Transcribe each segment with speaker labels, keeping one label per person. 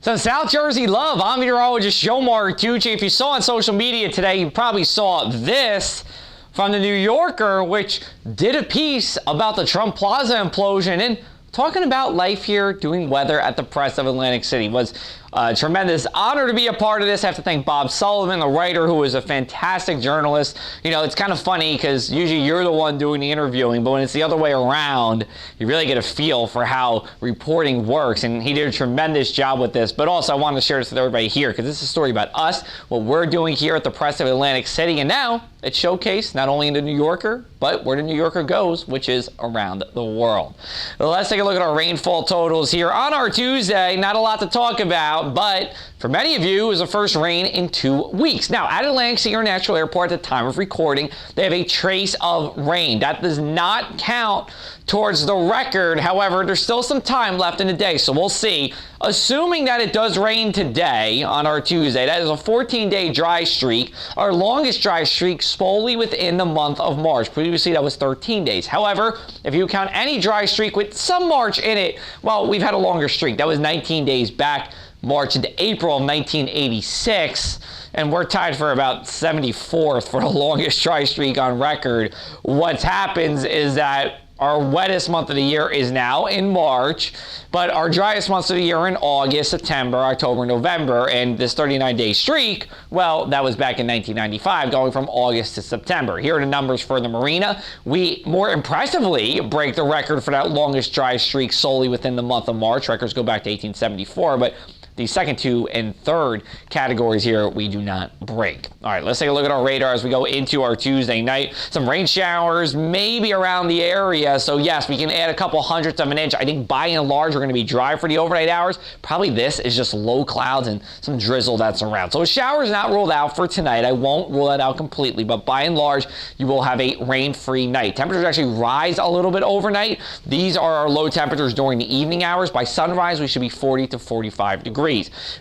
Speaker 1: Some South Jersey love. I'm meteorologist Joe Martucci. If you saw on social media today, you probably saw this from the New Yorker, which did a piece about the Trump Plaza implosion and talking about life here, doing weather at the Press of Atlantic City. It was a tremendous honor to be a part of this. I have to thank Bob Sullivan, the writer, who is a fantastic journalist. You know, it's kind of funny because usually you're the one doing the interviewing, but when it's the other way around, you really get a feel for how reporting works. And he did a tremendous job with this. But also, I wanted to share this with everybody here because this is a story about us, what we're doing here at the Press of Atlantic City. And now it's showcased not only in the New Yorker, but where the New Yorker goes, which is around the world. Well, let's take a look at our rainfall totals here on our Tuesday. Not a lot to talk about, but for many of you, it was the first rain in 2 weeks. Now, at Atlantic City International Airport at the time of recording, they have a trace of rain. That does not count towards the record. However, there's still some time left in the day, so we'll see. Assuming that it does rain today on our Tuesday, that is a 14-day dry streak, our longest dry streak solely within the month of March. Previously, that was 13 days. However, if you count any dry streak with some March in it, well, we've had a longer streak. That was 19 days back, March into April of 1986, and we're tied for about 74th for the longest dry streak on record. What happens is that our wettest month of the year is now in March, but our driest months of the year are in August, September, October, November, and this 39-day streak, well, that was back in 1995, going from August to September. Here are the numbers for the marina. We, more impressively, break the record for that longest dry streak solely within the month of March. Records go back to 1874, but the second, two, and third categories here we do not break. All right, let's take a look at our radar as we go into our Tuesday night. Some rain showers maybe around the area, so yes, we can add a couple hundredths of an inch. I think by and large we're going to be dry for the overnight hours. Probably this is just low clouds and some drizzle that's around. So a shower is not ruled out for tonight. I won't rule that out completely, but by and large you will have a rain-free night. Temperatures actually rise a little bit overnight. These are our low temperatures during the evening hours. By sunrise we should be 40 to 45 degrees.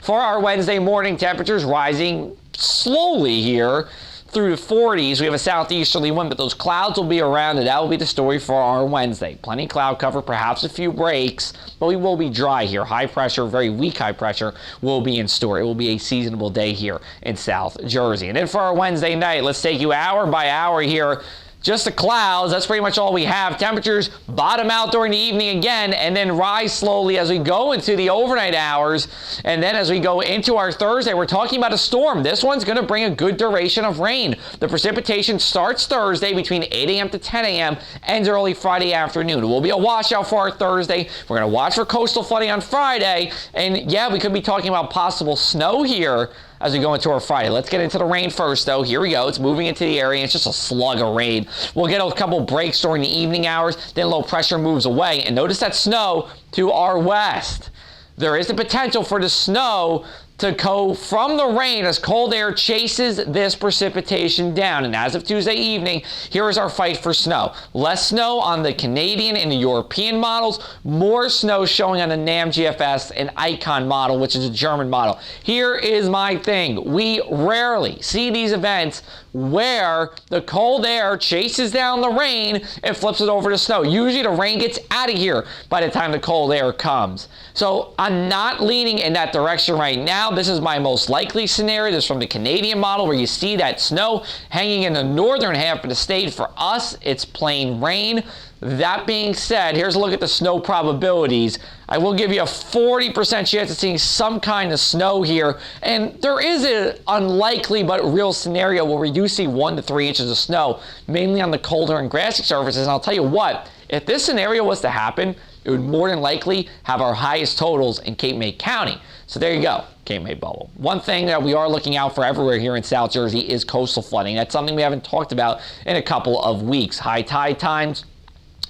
Speaker 1: For our Wednesday morning, temperatures rising slowly here through the 40s. We have a southeasterly wind, but those clouds will be around, and that will be the story for our Wednesday. Plenty of cloud cover, perhaps a few breaks, but we will be dry here. High pressure, very weak high pressure, will be in store. It will be a seasonable day here in South Jersey. And then for our Wednesday night, let's take you hour by hour here. Just the clouds, that's pretty much all we have. Temperatures bottom out during the evening again and then rise slowly as we go into the overnight hours. And then as we go into our Thursday, we're talking about a storm. This one's going to bring a good duration of rain. The precipitation starts Thursday between 8 a.m. to 10 a.m. ends early Friday afternoon. It will be a washout for our Thursday. We're going to watch for coastal flooding on Friday. And yeah, we could be talking about possible snow here as we go into our Friday. Let's get into the rain first, though. Here we go. It's moving into the area. It's just a slug of rain. We'll get a couple breaks during the evening hours. Then low pressure moves away. And notice that snow to our west. There is the potential for the snow to go from the rain as cold air chases this precipitation down. And as of Tuesday evening, here is our fight for snow. Less snow on the Canadian and the European models, more snow showing on the NAM GFS and Icon model, which is a German model. Here is my thing. We rarely see these events where the cold air chases down the rain and flips it over to snow. Usually the rain gets out of here by the time the cold air comes. So I'm not leaning in that direction right now. This is my most likely scenario. This is from the Canadian model where you see that snow hanging in the northern half of the state. For us, it's plain rain. That being said, here's a look at the snow probabilities. I will give you a 40% chance of seeing some kind of snow here. And there is an unlikely but real scenario where we do see 1 to 3 inches of snow, mainly on the colder and grassy surfaces. And I'll tell you what, if this scenario was to happen, it would more than likely have our highest totals in Cape May County. So there you go, Cape May bubble. One thing that we are looking out for everywhere here in South Jersey is coastal flooding. That's something we haven't talked about in a couple of weeks. High tide times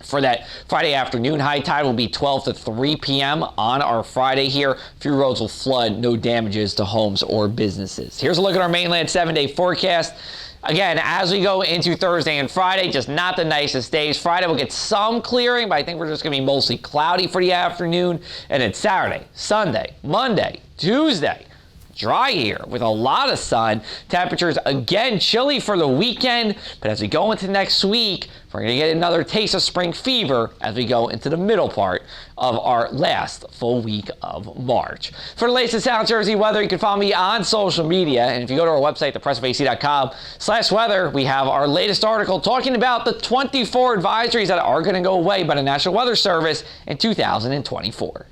Speaker 1: for that Friday afternoon high tide will be 12 to 3 p.m. on our Friday here. A few roads will flood, no damages to homes or businesses. Here's a look at our mainland 7-day forecast. Again, as we go into Thursday and Friday, just not the nicest days. Friday will get some clearing, but I think we're just going to be mostly cloudy for the afternoon. And then Saturday, Sunday, Monday, Tuesday, dry here with a lot of sun. Temperatures again chilly for the weekend, but as we go into next week, we're going to get another taste of spring fever as we go into the middle part of our last full week of March. For the latest in South Jersey weather, you can follow me on social media, and if you go to our website, thepressofac.com/weather, we have our latest article talking about the 24 advisories that are going to go away by the National Weather Service in 2024.